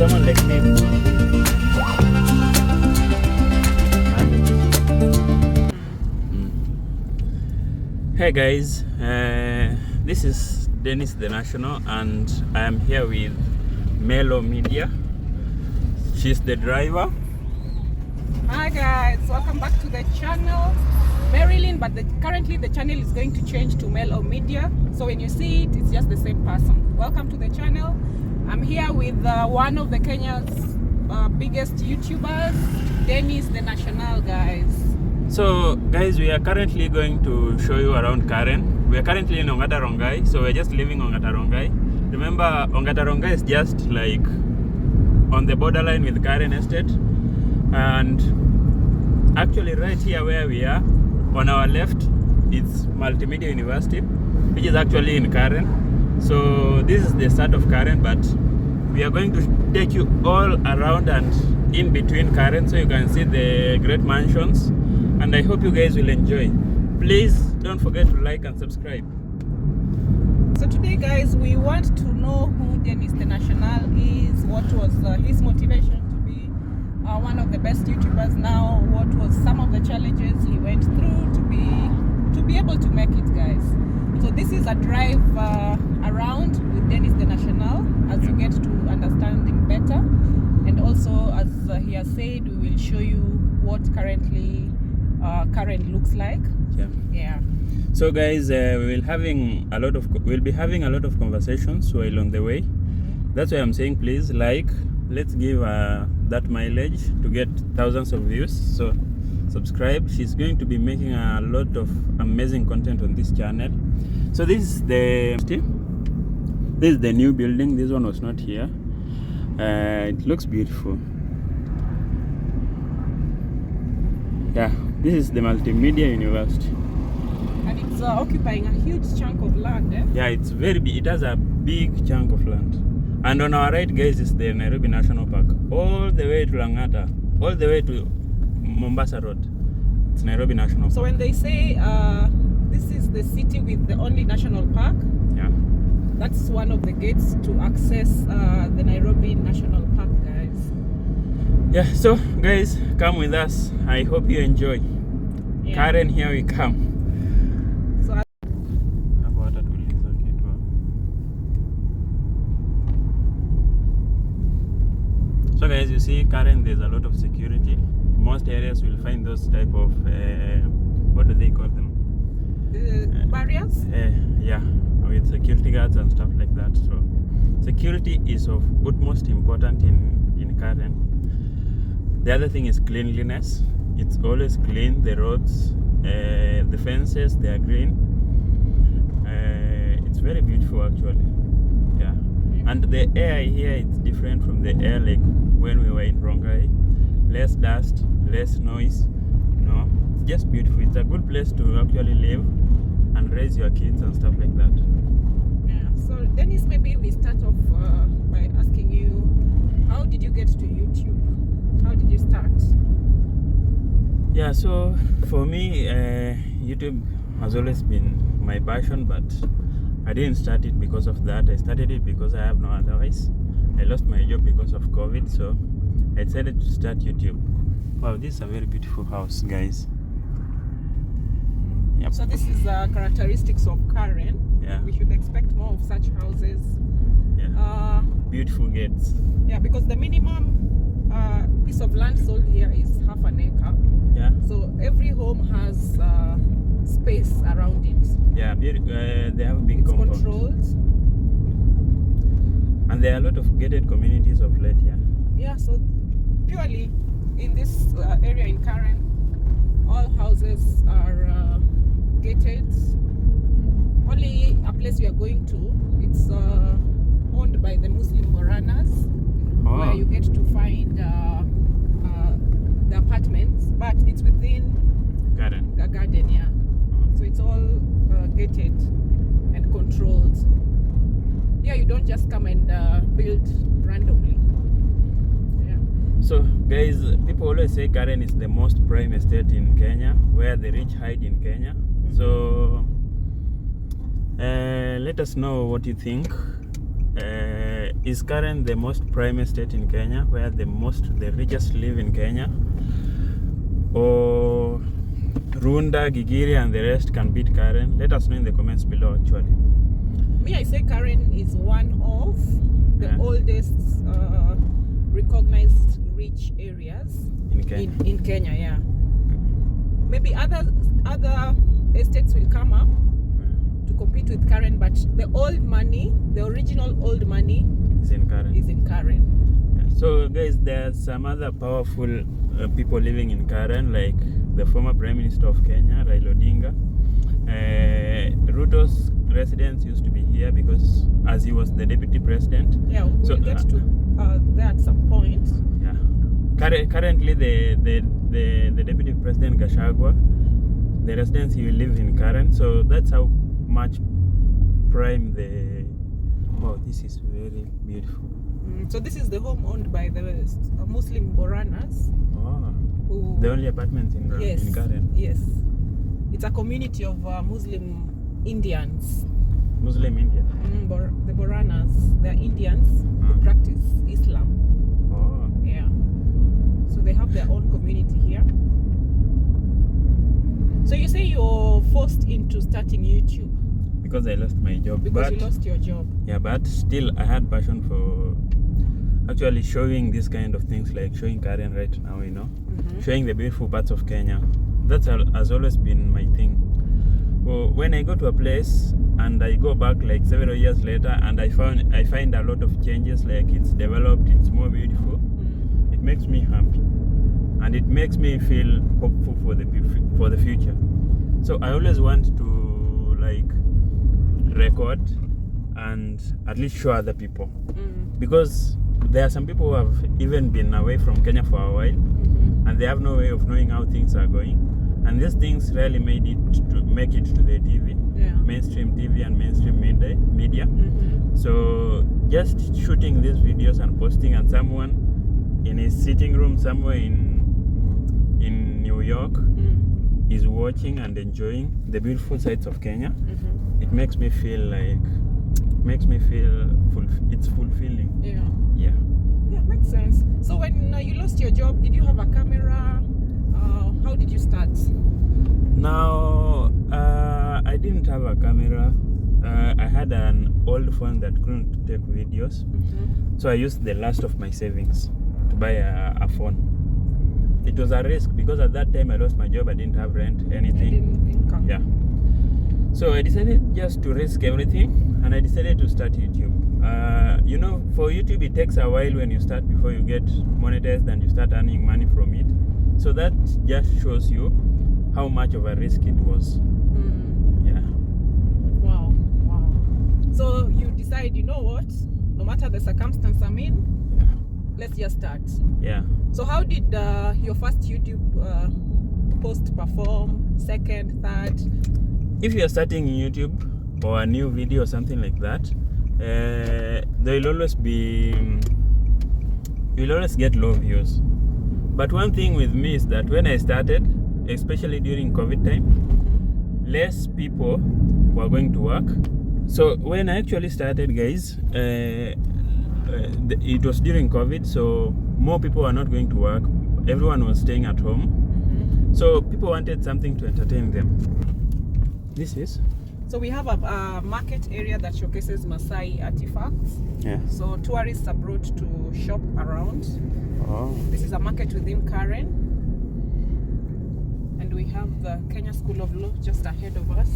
someone like me. Hey guys, this is Dennis the National, and I am here with Melo Media. She's the driver. Hi guys, welcome back to the channel. Marilyn, but currently the channel is going to change to Melo Media. So when you see it, it's just the same person. Welcome to the channel. I'm here with one of the Kenya's biggest YouTubers, Dennis the National, guys. So guys, we are currently going to show you around Karen. We are currently in Ongata Rongai, so we're just leaving Ongata Rongai. Remember, Ongata Rongai is just like on the borderline with Karen Estate. And actually right here where we are, on our left, it's Multimedia University, which is actually in Karen. So this is the start of Karen, but we are going to take you all around and in between Karen so you can see the great mansions. And I hope you guys will enjoy. Please don't forget to like and subscribe. So today guys, we want to know who Dennis the National is, what was his motivation to be one of the best YouTubers now, what was some of the challenges he went through to be able to make it, guys. So this is a drive around with Dennis the National as you get to understand him better, and also as he has said, we will show you what currently Karen looks like. Yeah. So guys, we'll be having a lot of conversations while on the way. That's why I'm saying please like. Let's give that mileage to get thousands of views. So subscribe. She's going to be making a lot of amazing content on this channel. So this is the new building. This one was not here. It looks beautiful. Yeah, this is the Multimedia University. And it's occupying a huge chunk of land, eh? Yeah, it's very big. It has a big chunk of land. And on our right, guys, is the Nairobi National Park. All the way to Langata, all the way to Mombasa Road. It's Nairobi National Park. So when they say this is the city with the only national park, yeah, that's one of the gates to access the Nairobi National Park, guys. Yeah, so guys, come with us. I hope you enjoy. Yeah. Karen, here we come. So guys, you see Karen, there's a lot of security. Most areas will find those type of what do they call them? Barriers? Yeah, with security guards and stuff like that. So security is of utmost importance in Karen. The other thing is cleanliness. It's always clean. The roads, the fences, they are green. It's very beautiful actually. Yeah. And the air here is different from the air like when we were in Rongai. Less dust, less noise. You know, it's just beautiful. It's a good place to actually live and raise your kids and stuff like that. Yeah. So Dennis, maybe we start off by asking you, how did you get to YouTube? How did you start? Yeah, so for me, YouTube has always been my passion, but I didn't start it because of that. I started it because I have no otherwise. I lost my job because of COVID, so I decided to start YouTube. Wow, this is a very beautiful house, guys. Yep. So this is characteristics of Karen. Yeah. We should expect more of such houses. Yeah. Beautiful gates. Yeah, because the minimum piece of land sold here is half an acre. Yeah. So every home has space around it. Yeah, they have a big compound. Controlled. And there are a lot of gated communities of late, yeah. Yeah, so purely in this area in Karen, all houses are gated. Only a place we are going to, it's owned by the Muslim Moranas, where you get to find the apartments, but it's within a garden, yeah. So it's all gated and controlled. Yeah, you don't just come and build randomly. Yeah. So guys, people always say Karen is the most prime estate in Kenya, where the rich hide in Kenya. So let us know what you think. is Karen the most prime estate in Kenya, where the richest live in Kenya, or Runda, Gigiri, and the rest can beat Karen? Let us know in the comments below. Actually, me, I say Karen is one of the oldest recognized rich areas in Kenya. In Kenya, yeah. Maybe other estates will come up to compete with Karen, but the old money, the original old money, is in Karen. Yeah. So guys, there are some other powerful people living in Karen, like the former Prime Minister of Kenya, Raila Odinga. Ruto's residence used to be here because as he was the deputy president. Yeah, we'll get to there at some point. Yeah. Currently, the deputy president Gachagua, the residence he lives in Karen. So that's how much prime the. Oh, this is very beautiful. So this is the home owned by the Muslim Boranas. Oh. The only apartments in Karen. Yes. It's a community of Muslim Indians. Muslim Indians? The Boranas, they're Indians who practice Islam. Oh. Yeah. So they have their own community here. So you say you're forced into starting YouTube? Because I lost my job. Because you lost your job. Yeah, but still I had passion for actually showing this kind of things, like showing Karen right now, you know, showing the beautiful parts of Kenya. That has always been my thing. Well, when I go to a place and I go back like several years later and I find a lot of changes, like it's developed, it's more beautiful, it makes me happy and it makes me feel hopeful for the future. So I always want to like record and at least show other people, because there are some people who have even been away from Kenya for a while and they have no way of knowing how things are going, and these things really make it to the TV, mainstream TV and mainstream media. So just shooting these videos and posting, and someone in his sitting room somewhere in New York is watching and enjoying the beautiful sights of Kenya. It makes me feel it's fulfilling. Yeah, makes sense. So when you lost your job, did you have a camera? How did you start? Now, I didn't have a camera. I had an old phone that couldn't take videos. So I used the last of my savings to buy a phone. It was a risk because at that time I lost my job. I didn't have rent, anything. Income. Yeah. So I decided just to risk everything, and I decided to start YouTube. You know, for YouTube it takes a while when you start before you get monetized and you start earning money from it. So that just shows you how much of a risk it was. Yeah. Wow. So you decide, you know what? No matter the circumstance I'm in, let's just start. Yeah. So how did your first YouTube post perform? Second, third? If you're starting YouTube or a new video or something like that, you'll always get low views. But one thing with me is that when I started, especially during COVID time, less people were going to work. So when I actually started, guys, it was during COVID, so more people were not going to work. Everyone was staying at home. So people wanted something to entertain them. This is? So we have a market area that showcases Maasai artifacts. Yeah. So tourists are brought to shop around. Oh. This is a market within Karen. And we have the Kenya School of Law just ahead of us.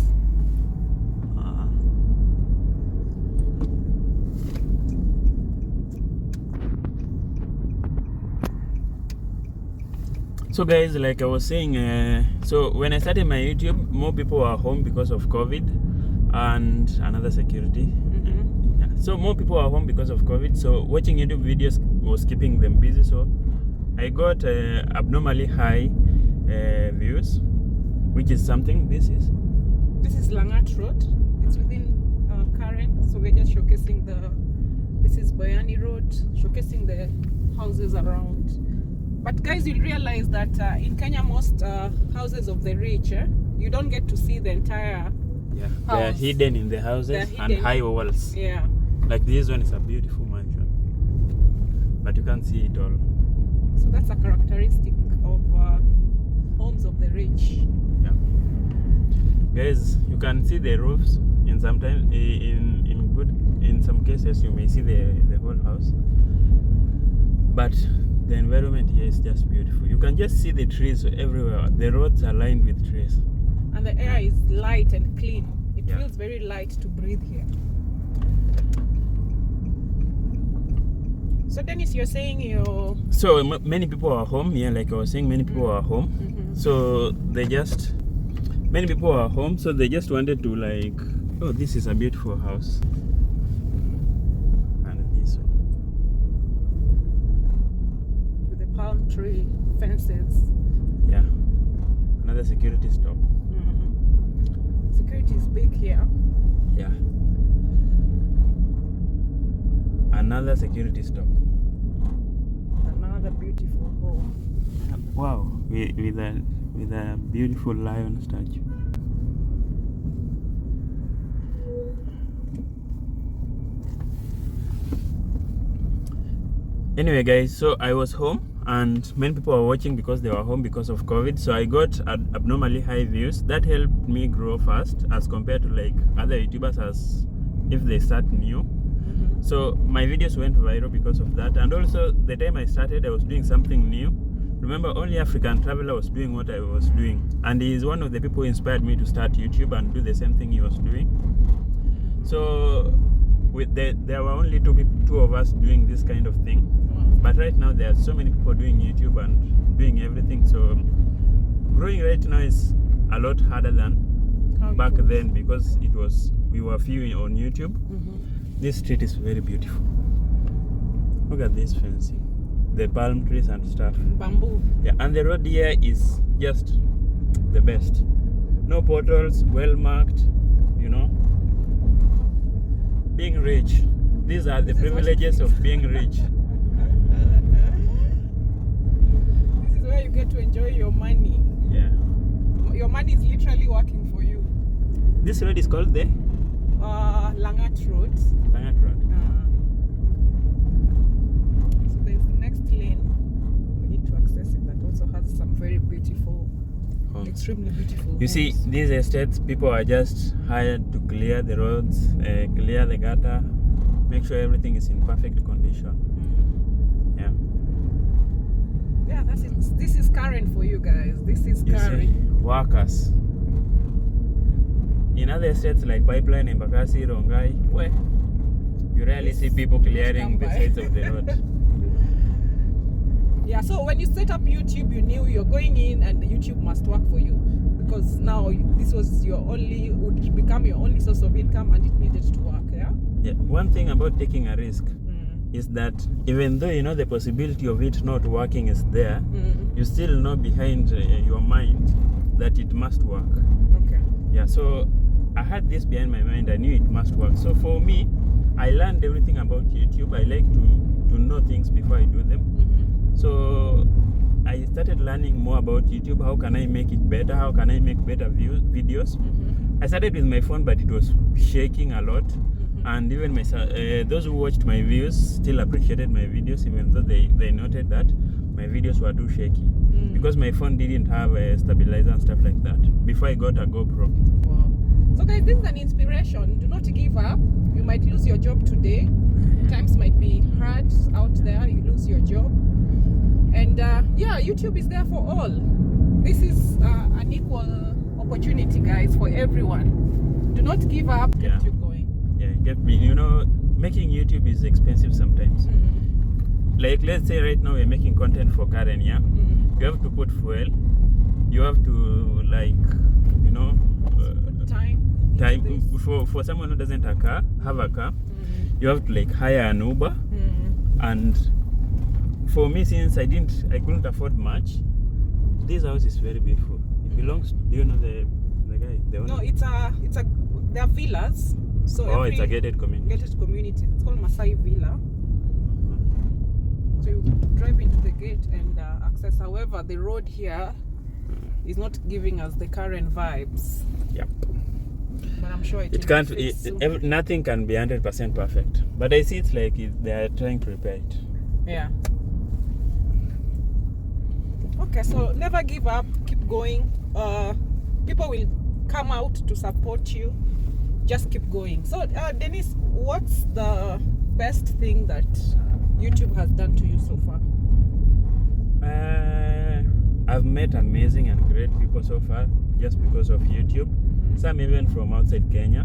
So guys, like I was saying, so when I started my YouTube, more people were home because of COVID and another security. Yeah. So more people were home because of COVID, so watching YouTube videos was keeping them busy. So I got abnormally high views, which is something. This is Langata Road. It's within Karen, so we're just showcasing this is Boyani Road, showcasing the houses around. But guys, you'll realize that in Kenya, most houses of the rich, you don't get to see the entire house. They're hidden in the houses and high walls. Yeah. Like this one is a beautiful mansion. but you can't see it all. So that's a characteristic of homes of the rich. Yeah, guys, you can see the roofs in some cases you may see the whole house, but the environment here is just beautiful. You can just see the trees everywhere. The roads are lined with trees, and the air is light and clean. It Yeah. feels very light to breathe here. So Dennis, you're saying many people are home. Yeah, like I was saying, many people are home. So many people are home, so they just wanted to like, oh, this is a beautiful house. And this one. with the palm tree fences. Yeah. Another security stop. Security is big here. Yeah. Another security stop. Another beautiful home. Wow. With a beautiful lion statue. Anyway, guys, so I was home and many people were watching because they were home because of COVID. So I got abnormally high views. That helped me grow fast as compared to like other YouTubers as if they start new. So my videos went viral because of that. And also the time I started, I was doing something new. Remember, only African traveler was doing what I was doing. And he is one of the people who inspired me to start YouTube and do the same thing he was doing. So there were only two of us doing this kind of thing. But right now there are so many people doing YouTube and doing everything. So growing right now is a lot harder than back then because we were few on YouTube. This street is very beautiful. Look at this fencing, the palm trees and stuff. Bamboo. Yeah, and the road here is just the best. No potholes, well marked, you know. Being rich. These are the privileges of being rich. This is where you get to enjoy your money. Yeah. Your money is literally working for you. This road is called the Langata Road. Langata Road. So there's the next lane. We need to access it. That also has some very beautiful, extremely beautiful. You see, these estates, people are just hired to clear the roads, clear the gutter, make sure everything is in perfect condition. Yeah. Yeah, this is Karen for you guys. This is Karen. Workers. In other states like Pipeline, Embakasi, Rongai, where you rarely see people clearing the sides of the road. Yeah, so when you set up YouTube, you knew you're going in and YouTube must work for you because now this was would become your only source of income and it needed to work. Yeah. One thing about taking a risk is that even though you know the possibility of it not working is there, you still know behind your mind that it must work. Okay. Yeah, so I had this behind my mind. I knew it must work. So for me, I learned everything about YouTube. I like to know things before I do them. So I started learning more about YouTube. How can I make it better? How can I make better videos? I started with my phone, but it was shaking a lot. And even those who watched my views still appreciated my videos, even though they noted that my videos were too shaky because my phone didn't have a stabilizer and stuff like that before I got a GoPro. Wow. So guys, this is an inspiration. Do not give up. You might lose your job today. Times might be hard out there. You lose your job. And yeah, YouTube is there for all. This is an equal opportunity, guys, for everyone. Do not give up. Get you going. Yeah, get me. You know, making YouTube is expensive sometimes. Like, let's say right now we're making content for Karen, yeah? You have to put fuel. You have to, like, you know, time for someone who doesn't have a car. You have to like hire an Uber. And for me, since I couldn't afford much, this house is very beautiful. It belongs. Do you know the guy? The owner? No, they're villas. So it's a gated community. Gated community. It's called Masai Villa. So you drive into the gate and access. However, the road here is not giving us the current vibes. Yep. But I'm sure it can't. Nothing can be 100% perfect. But I see it's like they are trying to repair it. Yeah. Okay, so never give up, keep going. People will come out to support you. Just keep going. So, Denise, what's the best thing that YouTube has done to you so far? I've met amazing and great people so far just because of YouTube. Some even from outside Kenya.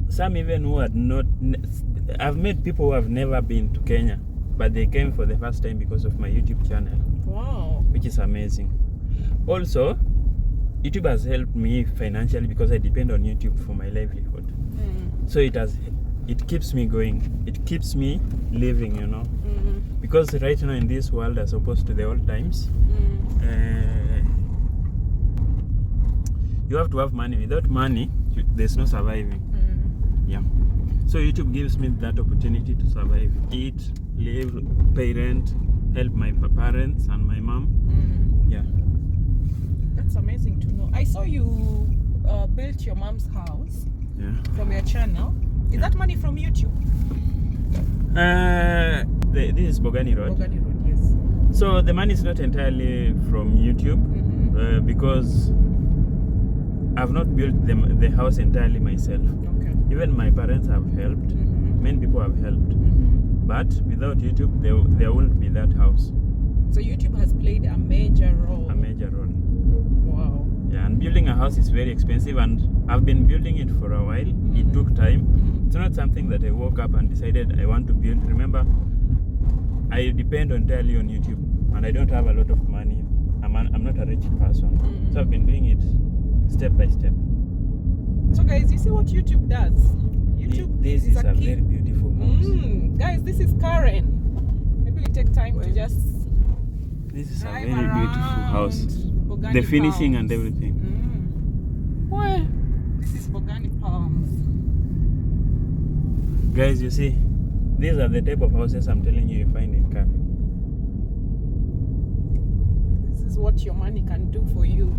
Some even who had not. I've met people who have never been to Kenya, but they came for the first time because of my YouTube channel. Wow. Which is amazing. Also, YouTube has helped me financially because I depend on YouTube for my livelihood. So it keeps me going. It keeps me living, you know. Because right now in this world, as opposed to the old times, you have to have money. Without money, there's no surviving. Yeah. So YouTube gives me that opportunity to survive, eat, live, pay rent, help my parents and my mom. Yeah. That's amazing to know. I saw you built your mom's house from your channel. Is that money from YouTube? This is Bogani Road. Bogani Road, yes. So the money is not entirely from YouTube because I've not built the house entirely myself. Okay. Even my parents have helped. Many people have helped. But without YouTube, there won't be that house. So YouTube has played a major role. A major role. Wow. Yeah, and building a house is very expensive, and I've been building it for a while. It took time. It's not something that I woke up and decided I want to build. Remember, I depend entirely on YouTube, and I don't have a lot of money. I'm not a rich person, so I've been doing it step by step. So guys, you see what YouTube does? YouTube this is a very beautiful house. Guys, this is Karen. Maybe we take time to just. This is a very beautiful house. Bogani the finishing palms. And everything. Well, this is Bogani Palms. Guys, you see, these are the type of houses I'm telling you find in Karen. This is what your money can do for you.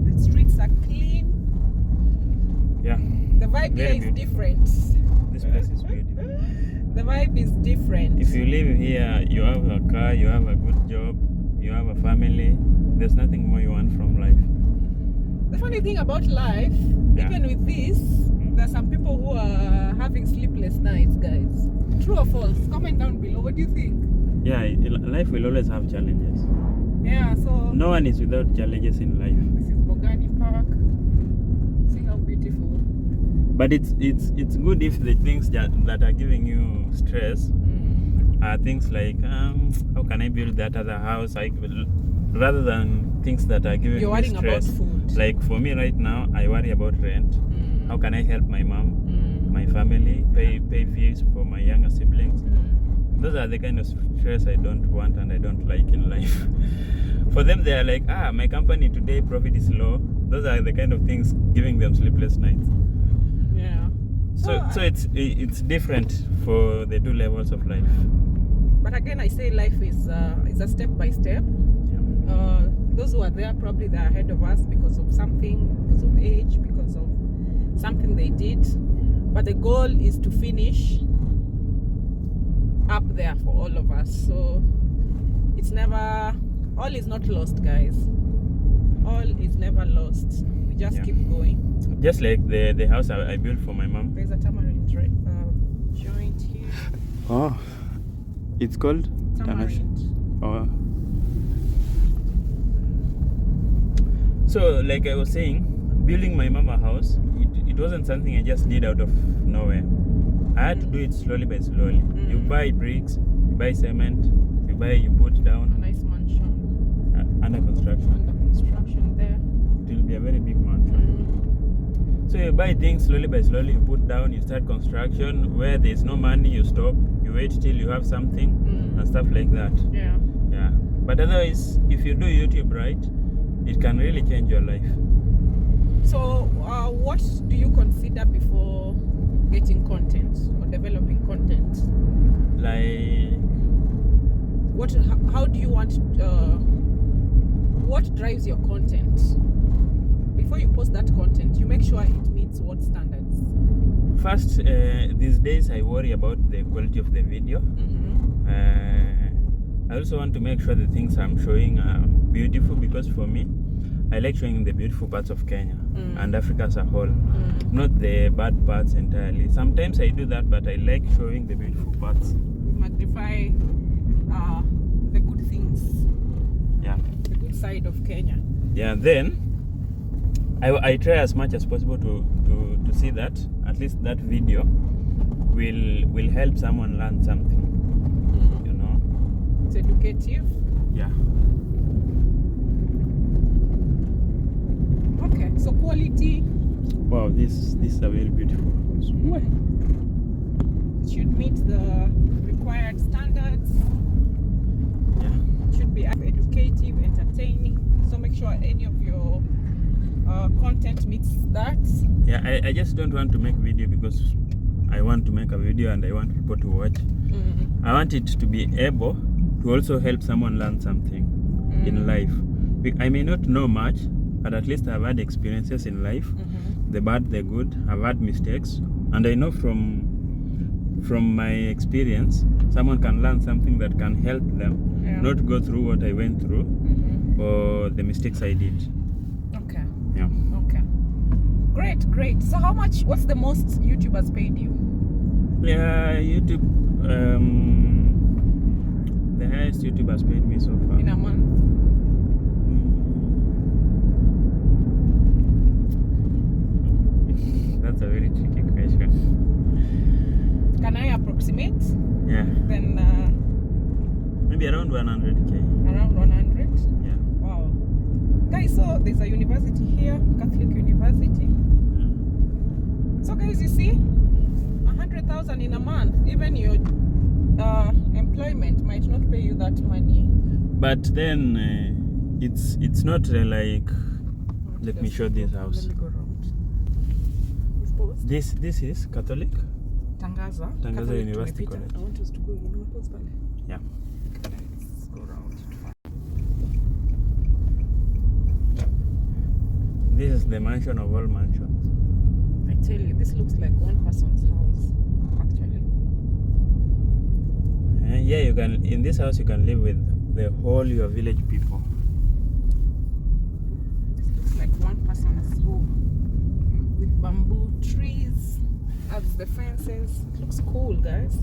The streets are clean. Yeah. The vibe here is different. This place is beautiful. The vibe is different. If you live here, you have a car, you have a good job, you have a family, there's nothing more you want from life. The funny thing about life, even with this, there's some people who are having sleepless nights, guys. True or false? Comment down below. What do you think? Yeah, life will always have challenges. Yeah, so no one is without challenges in life. This is Bogani Park. See how beautiful. But it's good if the things that are giving you stress are things like how can I build that other house, rather than things that are giving You're me worrying stress. about food. Like for me right now, I worry about rent. How can I help my mom, my family, pay fees for my younger siblings? Those are the kind of stress I don't want and I don't like in life. For them, they are like, my company today profit is low. Those are the kind of things giving them sleepless nights. Yeah. So it's different for the two levels of life. But again, I say life is a step by step. Yeah. Those who are there, probably they're ahead of us because of something, because of age, because of something they did. But the goal is to finish up there for all of us. So it's never, all is not lost, guys. All is never lost. We just keep going. Just like the house I built for my mom. There's a tamarind joint here. Oh, it's called Tamarind. Oh. So, like I was saying, building my mama house, it wasn't something I just did out of nowhere. I had to do it slowly by slowly. You buy bricks, you buy cement, you put down. A nice mansion. Under construction. Under construction there. It will be a very big mansion. So you buy things slowly by slowly, you put down, you start construction. Where there's no money, you stop. You wait till you have something and stuff like that. Yeah. Yeah. But otherwise, if you do YouTube right, it can really change your life. So, what do you consider before getting content or developing content? Like, how do you want? What drives your content? Before you post post that content, you make sure it meets what standards? First, these days I worry about the quality of the video. I also want to make sure the things I'm showing are beautiful, because for me, I like showing the beautiful parts of Kenya and Africa as a whole, not the bad parts entirely. Sometimes I do that, but I like showing the beautiful parts. Magnify the good things. Yeah. The good side of Kenya. Yeah, then I try as much as possible to see that at least that video will help someone learn something. You know? It's educative. Yeah. Okay, so quality. Wow, this is a very beautiful house. It should meet the required standards. Yeah. It should be educative, entertaining. So make sure any of your content meets that. Yeah, I just don't want to make video because I want to make a video and I want people to watch. I want it to be able to also help someone learn something in life. I may not know much, but at least I've had experiences in life, the bad, the good. I've had mistakes, and I know from my experience, someone can learn something that can help them not go through what I went through or the mistakes I did. Okay. Yeah. Okay. Great. So what's the most YouTube has paid you? Yeah, YouTube, the highest YouTube has paid me so far. In a month? That's a very tricky question. Can I approximate? Yeah. Then maybe around 100K. Around 100? Yeah. Wow. Guys, so there's a university here, Catholic University. So guys, you see, 100,000 in a month, even your employment might not pay you that money. But then it's not like. Let me show this house. Let me go around. This is Catholic. Tangaza Catholic University College. I want us to go in. Yeah. Let's go around. This is the mansion of all mansions. I tell you, this looks like one person's house, actually. Yeah, you can. In this house, you can live with the whole your village people. This looks like one person's home with bamboo trees as the fences. It looks cool, guys.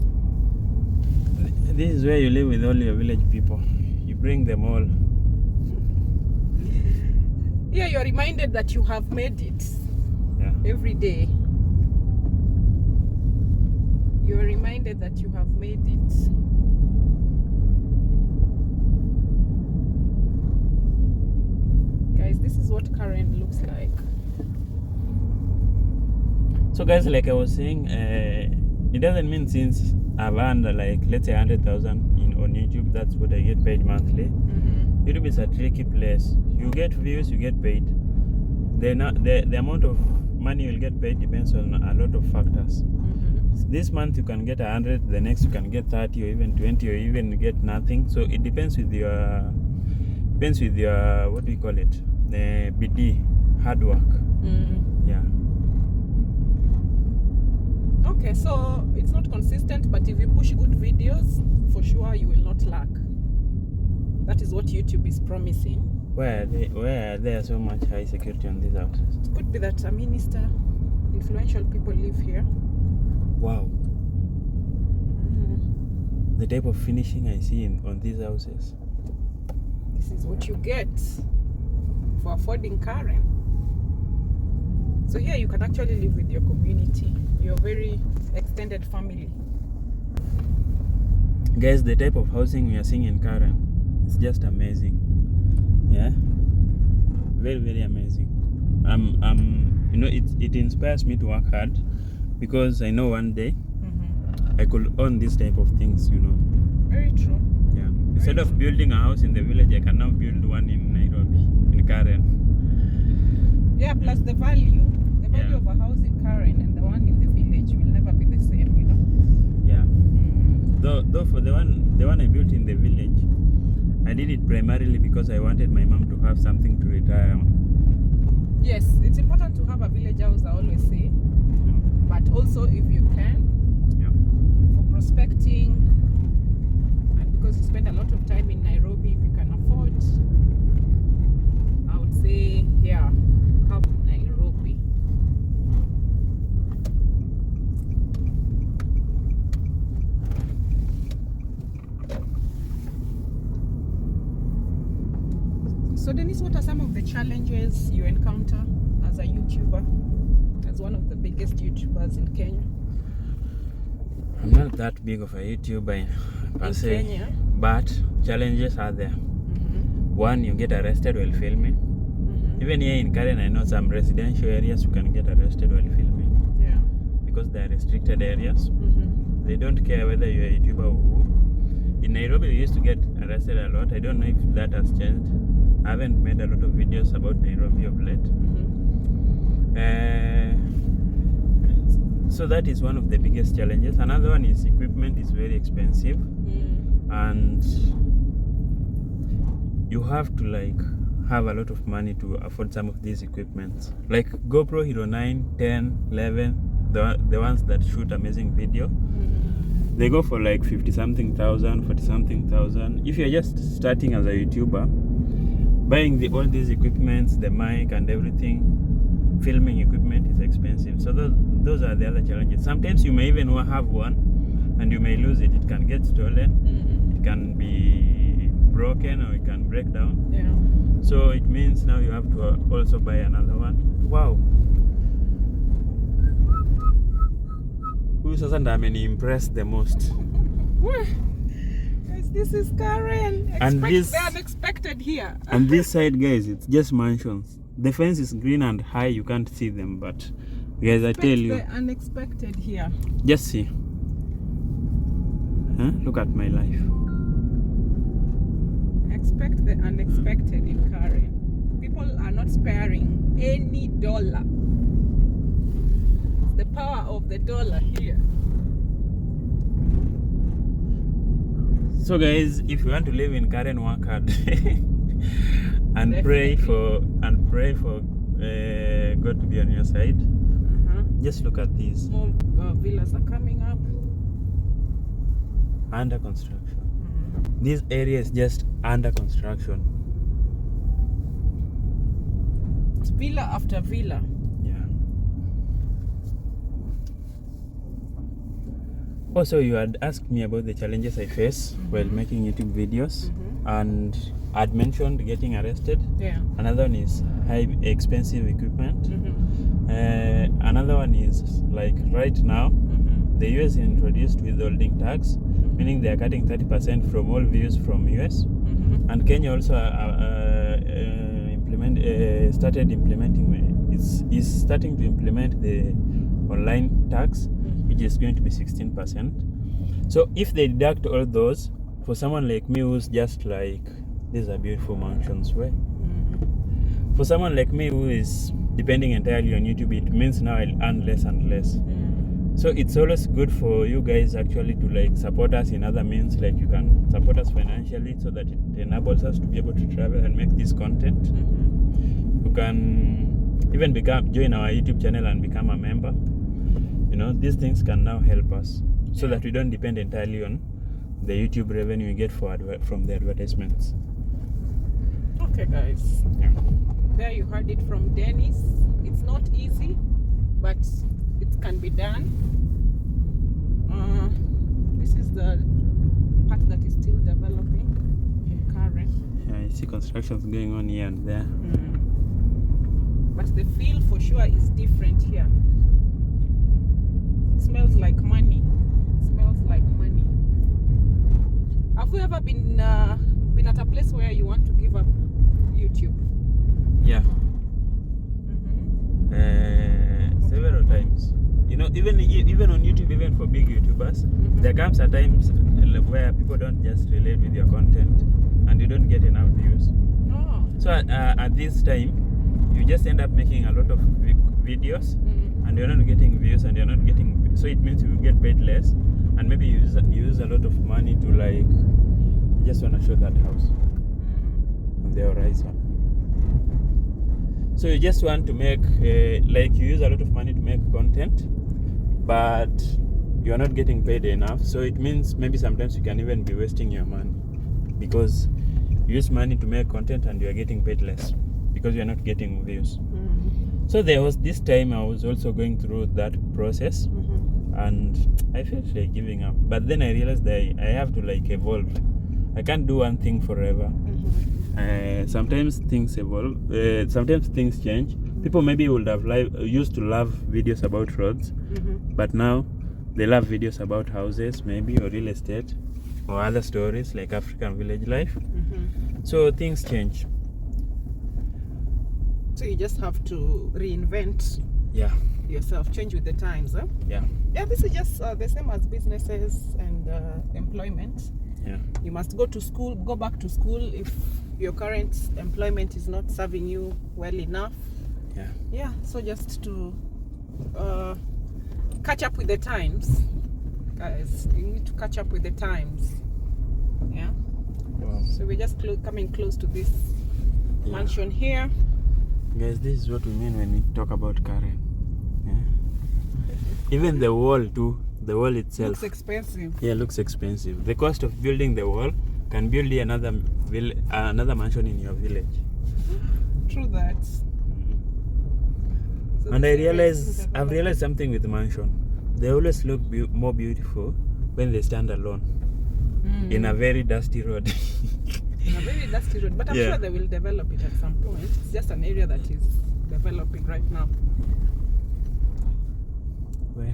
This is where you live with all your village people. You bring them all. Yeah, you're reminded that you have made it. Yeah. Every day. You're reminded that you have made it. Guys, this is what Karen looks like. So guys, like I was saying, it doesn't mean since I've earned like let's say 100,000 on YouTube, that's what I get paid monthly. YouTube is a tricky place. You get views, you get paid. The amount of money you'll get paid depends on a lot of factors. This month you can get 100, the next you can get 30 or even 20 or even get nothing. So it depends with your what do you call it? The BD, hard work. Yeah. Okay, so it's not consistent, but if you push good videos, for sure you will not lack. That is what YouTube is promising. Where are there so much high security on these houses? It could be that a minister, influential people live here. Wow. The type of finishing I see on these houses. This is what you get for affording Karen. So here you can actually live with your community, your very extended family. Guys, the type of housing we are seeing in Karen is just amazing. Yeah, very, very amazing. You know, it inspires me to work hard, because I know one day I could own this type of things, you know. Very true. Yeah. Instead of building a house in the village, I can now build one in Nairobi, in Karen. Yeah, plus the value of a house in Karen and the one in the village will never be the same, you know. Yeah. Though for the one I built in the village, I did it primarily because I wanted my mom to have something to retire on. Yes, it's important to have a village house, I always say. But also, if you can, for prospecting, and because you spend a lot of time in Nairobi, if you can afford, I would say, yeah, have Nairobi. So Dennis, what are some of the challenges you encounter as a YouTuber, as one of the biggest YouTubers in Kenya? I'm not that big of a YouTuber per se, Kenya, but challenges are there. One, you get arrested while filming. Even here in Karen, I know some residential areas you can get arrested while filming. Yeah. Because they are restricted areas. They don't care whether you're a YouTuber or who. In Nairobi, we used to get arrested a lot. I don't know if that has changed. I haven't made a lot of videos about Nairobi of late. So that is one of the biggest challenges. Another one is equipment is very expensive. And you have to like have a lot of money to afford some of these equipments. Like GoPro Hero 9, 10, 11, the ones that shoot amazing video. They go for like 50-something thousand, 40-something thousand. If you're just starting as a YouTuber, buying all these equipments, the mic and everything, filming equipment is expensive. So those are the other challenges. Sometimes you may even have one and you may lose it. It can get stolen, it can be broken, or it can break down. So it means now you have to also buy another one. Wow. Who sasa ndo ameniimpress the most? Guys, this is Karen. The unexpected here. And this side, guys, it's just mansions. The fence is green and high, you can't see them, but guys, I tell you, the unexpected here. Just see. Look at my life. Expect the unexpected in Karen. People are not sparing any dollar. The power of the dollar here. So guys, if you want to live in Karen, work hard and pray for God to be on your side. Just look at these. More villas are coming up. Under construction. This area is just under construction. It's villa after villa. Also, you had asked me about the challenges I face while making YouTube videos, and I'd mentioned getting arrested. Another one is high expensive equipment. Another one is like right now, the US introduced withholding tax, meaning they are cutting 30% from all views from US. And Kenya also is starting to implement the online tax, which is going to be 16%. So if they deduct all those, for someone like me who's just like, these are beautiful mansions, right? For someone like me who is depending entirely on YouTube, it means now I'll earn less and less. So it's always good for you guys actually to like support us in other means. Like you can support us financially so that it enables us to be able to travel and make this content. You can even join our YouTube channel and become a member. You know, these things can now help us so that we don't depend entirely on the YouTube revenue we get from the advertisements. Okay guys, there you heard it from Dennis. It's not easy, but it can be done. This is the part that is still developing in Karen. Yeah, I see constructions going on here and there. But the feel for sure is different here. It smells like money. It smells like money. Have you ever been at a place where you want to give up YouTube? Yeah. Several times. You know, even on YouTube, even for big YouTubers, there comes a times where people don't just relate with your content and you don't get enough views. So at this time, you just end up making a lot of videos and you're not getting views and you're not getting, so it means you get paid less, and maybe you use a lot of money to like, just want to show that house on the horizon. So you just want to make like you use a lot of money to make content, but you are not getting paid enough. So it means maybe sometimes you can even be wasting your money, because you use money to make content and you are getting paid less because you are not getting views. So there was this time I was also going through that process, and I felt like giving up. But then I realized that I have to like evolve. I can't do one thing forever. Sometimes things evolve. Sometimes things change. People maybe would have used to love videos about roads, but now they love videos about houses, maybe, or real estate, or other stories like African village life. So things change. So you just have to reinvent yourself, change with the times. Huh? Yeah, this is just the same as businesses and employment. You must go to school, go back to school if your current employment is not serving you well enough. So just to catch up with the times, guys. You need to catch up with the times. So we're just coming close to this mansion here. Guys, this is what we mean when we talk about Karen. Even the wall too. The wall itself looks expensive. Looks expensive. The cost of building the wall can build another mansion in your village. True that. So and I've realized something with the mansion. They always look more beautiful when they stand alone in a very dusty road. In a very dusty road, but I'm sure they will develop it at some point. It's just an area that is developing right now. Where?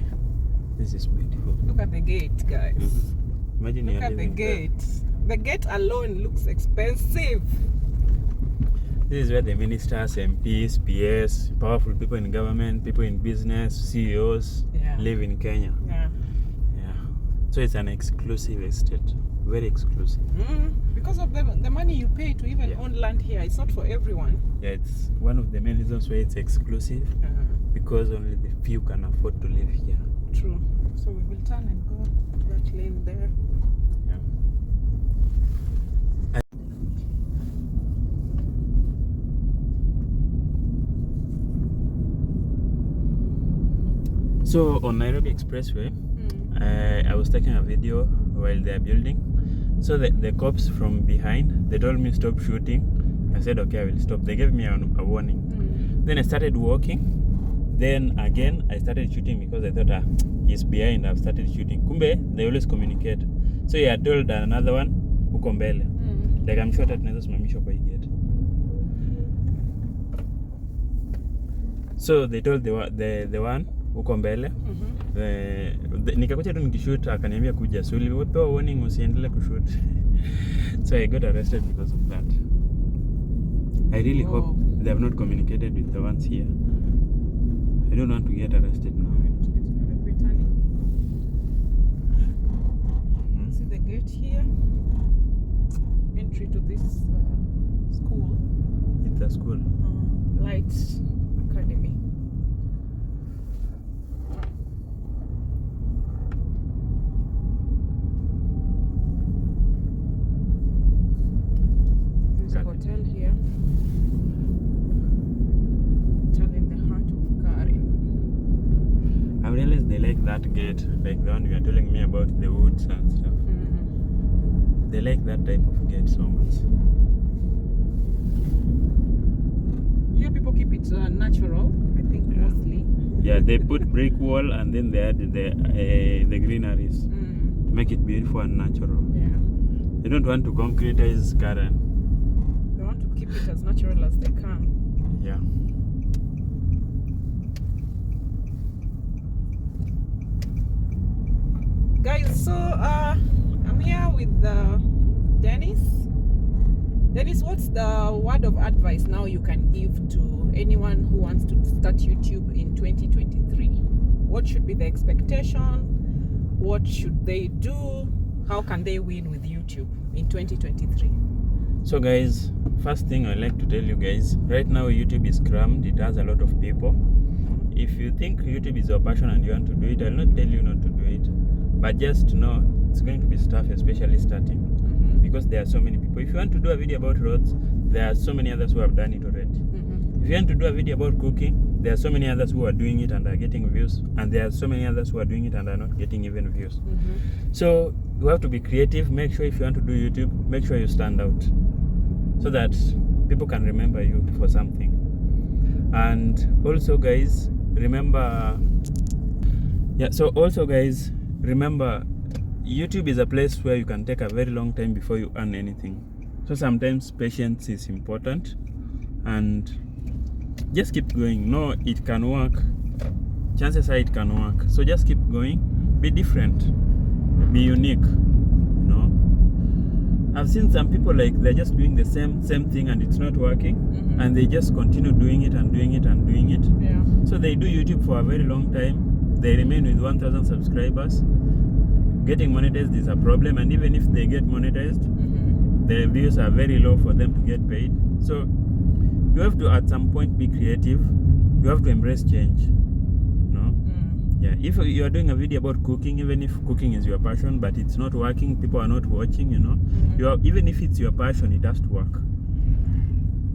This is beautiful. Look at the gate, guys. Imagine look at the gate. The gate alone looks expensive. This is where the ministers, MPs, PS, powerful people in government, people in business, CEOs live in Kenya. So it's an exclusive estate. Very exclusive. Because of the money you pay to even own land here. It's not for everyone. It's one of the main reasons why it's exclusive. Because only the few can afford to live here. True. So we will turn and go that lane there. So on Nairobi Expressway, I was taking a video while they are building. So the cops from behind, they told me stop shooting. I said okay, I will stop. They gave me a warning. Then I started walking. Then again I started shooting because I thought he's behind. I've started shooting. Kumbe they always communicate. So he had told another one uko mbele. Like I'm sure tunaweza simamishwa kwa hii gate. So they told the one uko mbele. Nikakuja tu nikishoot akaniambia kuja. So ulipewa warning usiendelee kushoot. So I got arrested because of that. I really hope they have not communicated with the ones here. I don't want to get arrested now. We're turning. See the gate here? Entry to this school. It's a school. Light Academy. There's a hotel here. I realized they like that gate, like the one you are telling me about, the woods and stuff. They like that type of gate so much. Here people keep it natural, I think mostly. They put brick wall and then they add the greeneries to make it beautiful and natural. They don't want to concretize Karen. They want to keep it as natural as they can. Guys, so I'm here with Dennis. Dennis, what's the word of advice now you can give to anyone who wants to start YouTube in 2023? What should be the expectation? What should they do? How can they win with YouTube in 2023? So guys, first thing I'd like to tell you guys, right now YouTube is crammed. It has a lot of people. If you think YouTube is your passion and you want to do it, I'll not tell you not to do it. But just know it's going to be tough, especially starting, because there are so many people. If you want to do a video about roads, there are so many others who have done it already. If you want to do a video about cooking, there are so many others who are doing it and are getting views, and there are so many others who are doing it and are not getting even views. So you have to be creative. Make sure if you want to do YouTube, make sure you stand out so that people can remember you for something. And also guys, remember YouTube is a place where you can take a very long time before you earn anything. So sometimes patience is important, and just keep going. No, it can work. Chances are it can work. So just keep going. Be different. Be unique. You know, I've seen some people like they're just doing the same thing and it's not working, and they just continue doing it and doing it and doing it. Yeah. So they do YouTube for a very long time. They remain with 1,000 subscribers. Getting monetized is a problem, and even if they get monetized, the views are very low for them to get paid. So you have to at some point be creative. You have to embrace change. You know? Yeah. If you are doing a video about cooking, even if cooking is your passion, but it's not working, people are not watching, you know, even if it's your passion, it has to work.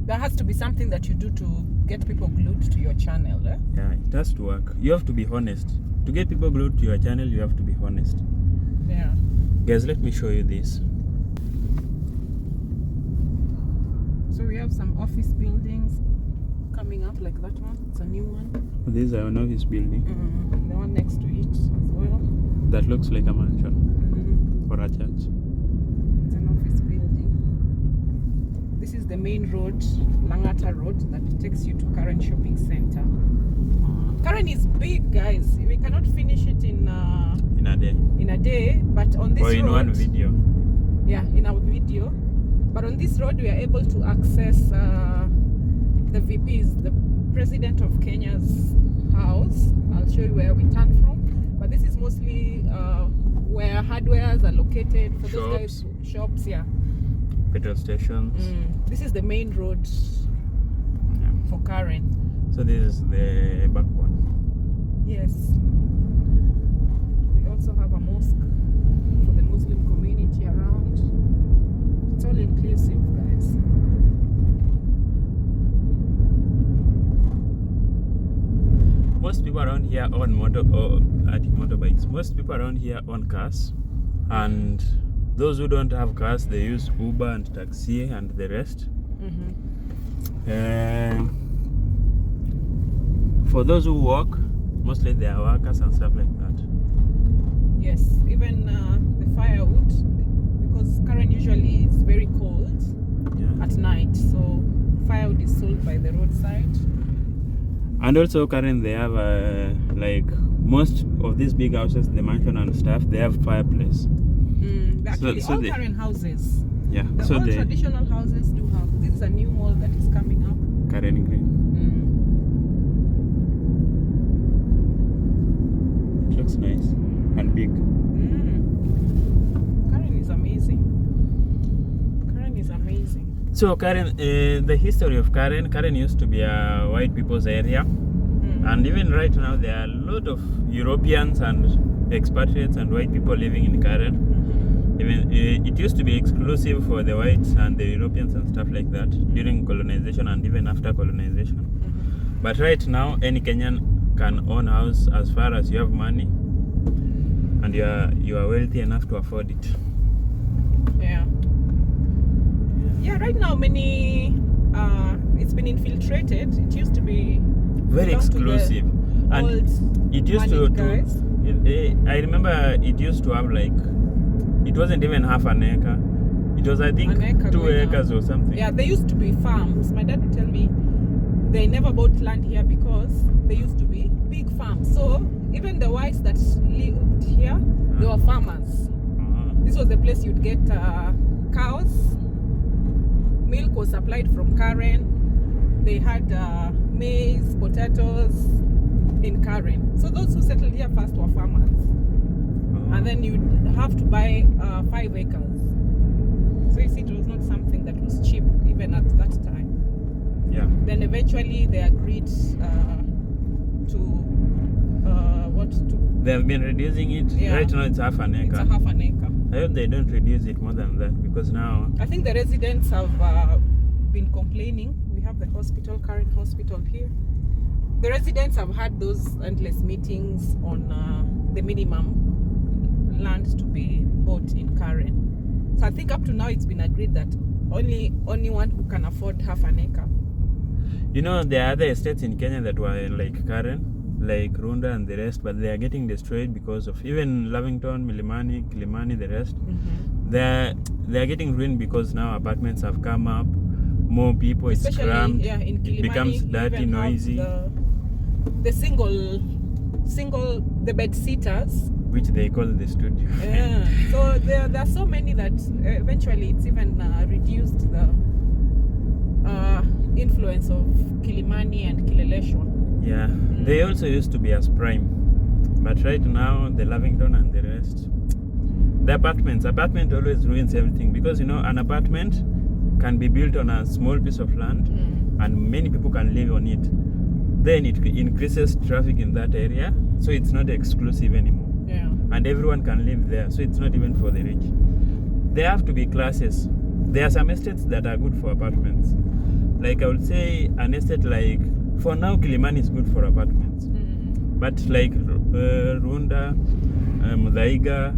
There has to be something that you do to get people glued to your channel. Yeah, it has to work. You have to be honest. To get people glued to your channel, you have to be honest. Yeah. Guys, let me show you this. So we have some office buildings coming up, like that one. It's a new one. This is an office building. The one next to it as well. That looks like a mansion or a church. It's an office building. This is the main road, Langata Road, that takes you to Karen Shopping Center. Karen is big, guys. We cannot finish it in a day, but on this road, in one video. Yeah, in our video. But on this road, we are able to access the VP's, the President of Kenya's house. I'll show you where we turn from. But this is mostly where hardwares are located for those guys. Shops, yeah. Petrol stations. This is the main road for Karen. So this is the back one. Yes. We also have a mosque for the Muslim community around. It's all inclusive, guys. Most people around here own motorbikes. Most people around here own cars, and those who don't have cars, they use Uber and Taxi and the rest. For those who walk, mostly they are workers and stuff like that. Yes, even the firewood, because Karen usually is very cold at night, so firewood is sold by the roadside. And also Karen, they have like most of these big houses, the mansion and stuff, they have fireplace. Actually, all Karen houses. Yeah. The old traditional houses do have. This is a new mall that is coming up. Karen Green. It looks nice and big. Karen is amazing. Karen is amazing. So Karen, the history of Karen used to be a white people's area, and even right now there are a lot of Europeans and expatriates and white people living in Karen. Even it used to be exclusive for the whites and the Europeans and stuff like that during colonization and even after colonization. But right now, any Kenyan can own a house as far as you have money and you are wealthy enough to afford it. Yeah, right now many it's been infiltrated. It used to be very exclusive, and it used to guys. I remember it used to have like, it wasn't even half an acre. It was, I think, 2 acres or something. Yeah, there used to be farms. My dad would tell me they never bought land here because there used to be big farms. So even the whites that lived here, they were farmers. This was the place you'd get cows. Milk was supplied from Karen. They had maize, potatoes in Karen. So those who settled here first were farmers. And then you'd have to buy 5 acres. So you see, it was not something that was cheap even at that time. Yeah. Then eventually they agreed They have been reducing it. Yeah. Right now it's half an acre. It's a half an acre. I hope they don't reduce it more than that, because now I think the residents have been complaining. We have have the hospital, Karen Hospital here. The residents have had those endless meetings on the minimum land to be bought in Karen. So I think up to now it's been agreed that only one who can afford half an acre. You know, there are other estates in Kenya that were like Karen, like Runda and the rest, but they are getting destroyed because of even Lavington, Milimani, Kilimani, the rest. They are getting ruined because now apartments have come up, more people, it's cramped, in Kilimani, it becomes dirty, noisy. The single the bed sitters, which they call the studio. So there are so many that eventually it's even reduced the influence of Kilimani and Kileleshwa. Yeah, they also used to be as prime, but right now the Lavington and the rest, the apartment always ruins everything, because you know an apartment can be built on a small piece of land and many people can live on it. Then it increases traffic in that area, so it's not exclusive anymore. And everyone can live there, so it's not even for the rich. There have to be classes. There are some estates that are good for apartments. Like I would say an estate like, for now Kilimani is good for apartments. But like Runda, Muthaiga,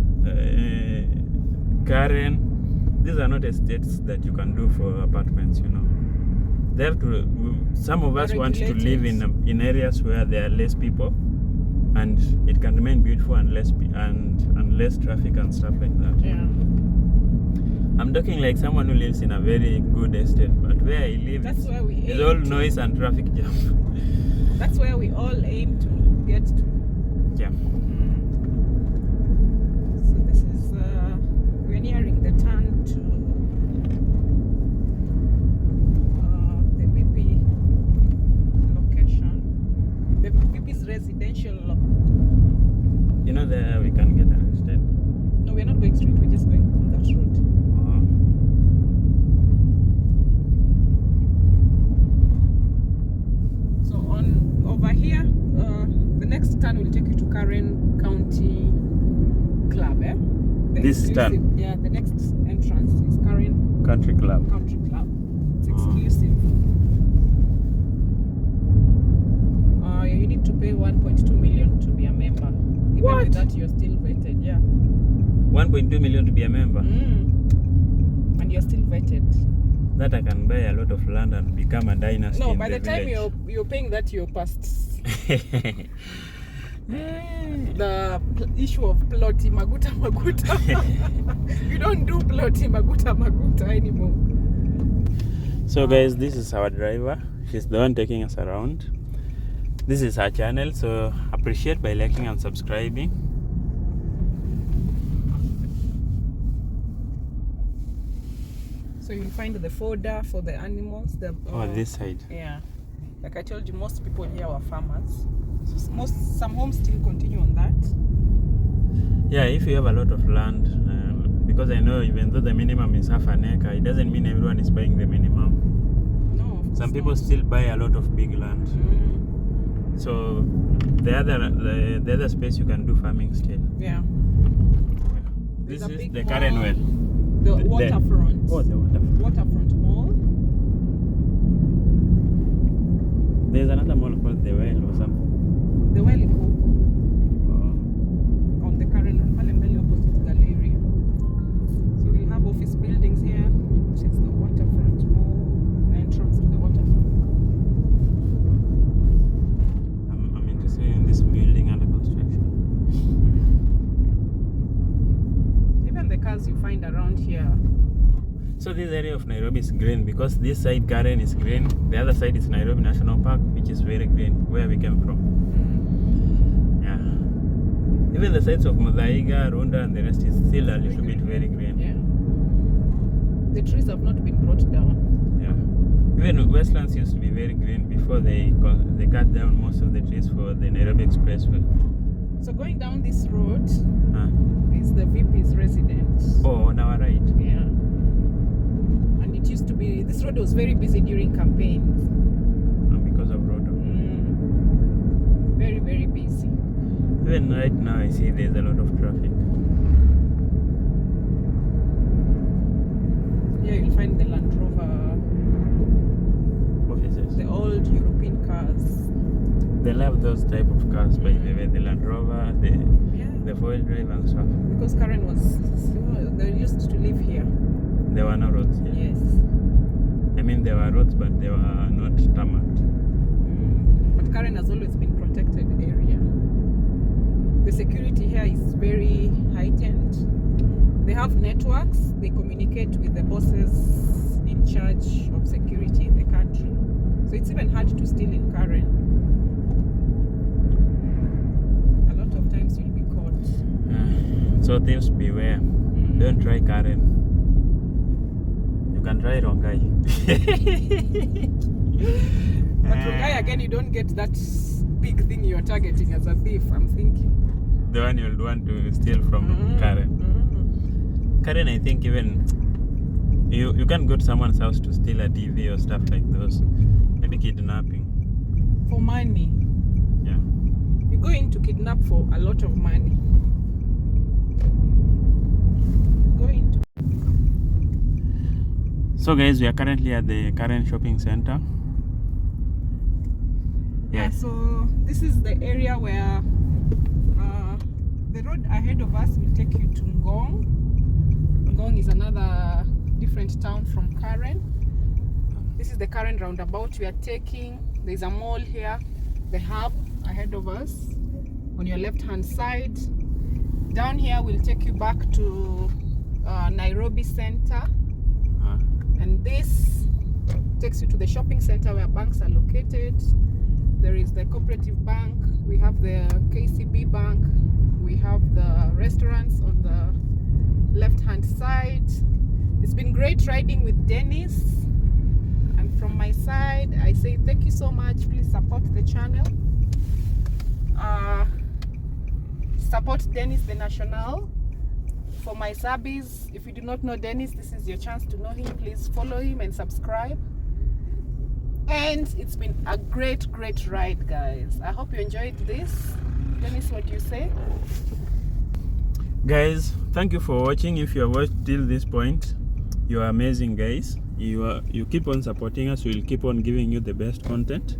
Karen, these are not estates that you can do for apartments, you know. They have to, some of us want to live in areas where there are less people, and it can remain beautiful and less traffic and stuff like that. I'm talking like someone who lives in a very good estate, but where I live is all noise and traffic jam. That's where we all aim to get to. Yeah. So this is we're nearing the turn to the VP location. The VP's residential. You know, there we can get arrested. No, we're not going straight. We're just going on that road. So on over here, the next turn will take you to Karen County Club. This turn? Yeah, the next entrance is Karen Country Club. It's exclusive. You need to pay 1.2 million to be a member. Even with that, you're still vetted. 1.2 million to be a member. And you're still vetted. That I can buy a lot of land and become a dynasty. No, by the time you're paying that, you're past the issue of ploti maguta. You don't do ploti maguta anymore. So guys, this is our driver. She's the one taking us around. This is her channel, so appreciate by liking and subscribing. So you'll find the fodder for the animals. This side. Yeah, like I told you, most people here are farmers. So some homes still continue on that. Yeah, if you have a lot of land, because I know even though the minimum is half an acre, it doesn't mean everyone is buying the minimum. No, some people still buy a lot of big land. So the other space you can do farming still. Yeah. This is the Karen well. The waterfront. The waterfront. Waterfront mall. There's another mall called the Well or something. The Well in Congo. On the Karen Pale opposite Galleria. So we have office buildings here, which is the waterfront mall, entrance to the waterfront. I'm interested in this building under construction. Even the cars you find around here. So this area of Nairobi is green because this side Karen is green, the other side is Nairobi National Park, which is very green, where we came from. Yeah. Even the sides of Muthaiga, Runda and the rest is still a little bit very green. Yeah. The trees have not been brought down. Yeah. Even Westlands used to be very green before they cut down most of the trees for the Nairobi Expressway. So going down this road is the VP's residence. Oh, on our right. Yeah. And it used to be, this road was very busy during campaigns. And because of road. Very, very busy. Even right now I see there's a lot of traffic. Here you'll find the Land Rover offices. They love those type of cars, by the way, the Land Rover, the four-wheel drive and stuff. Because Karen they used to live here. There were no roads here. Yes. I mean, there were roads, but they were not tarmacked. But Karen has always been protected area. The security here is very heightened. They have networks. They communicate with the bosses in charge of security in the country. So it's even hard to steal in Karen. A lot of times you'll be caught. So thieves beware. Don't try Karen. You can try Rongai. But Rongai, again, you don't get that big thing you're targeting as a thief, I'm thinking. The one you'll want to steal from Karen. Karen, I think even you can go to someone's house to steal a TV or stuff like those. Maybe kidnapping. For money. Yeah. You go in to kidnap for a lot of money. So guys, we are currently at the Karen shopping center. Yeah, so this is the area where the road ahead of us will take you to Ngong. Ngong is another different town from Karen. This is the Karen roundabout we are taking. There's a mall here, the hub ahead of us on your left hand side. Down here we'll take you back to Nairobi center. And this takes you to the shopping center where banks are located. There is the cooperative bank, we have the KCB bank, we have the restaurants on the left hand side. It's been great riding with Dennis, and from my side I say thank you so much. Please support the channel, support Dennis the National. For my subbies, if you do not know Dennis, this is your chance to know him. Please follow him and subscribe. And it's been a great ride, guys. I hope you enjoyed this. Dennis, what do you say? Guys, thank you for watching. If you have watched till this point, you are amazing, guys. You keep on supporting us. We will keep on giving you the best content.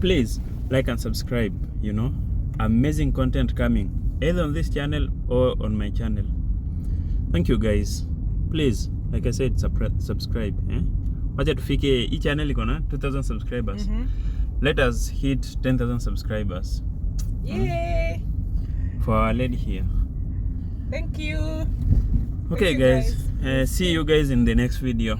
Please like and subscribe. You know, amazing content coming either on this channel or on my channel. Thank you, guys. Please, like I said, subscribe. Wacha tufike, hii channel iko na 2,000 subscribers. Let us hit 10,000 subscribers. Yay! For our lady here. Thank you. Okay, Thank you, guys. See you guys in the next video.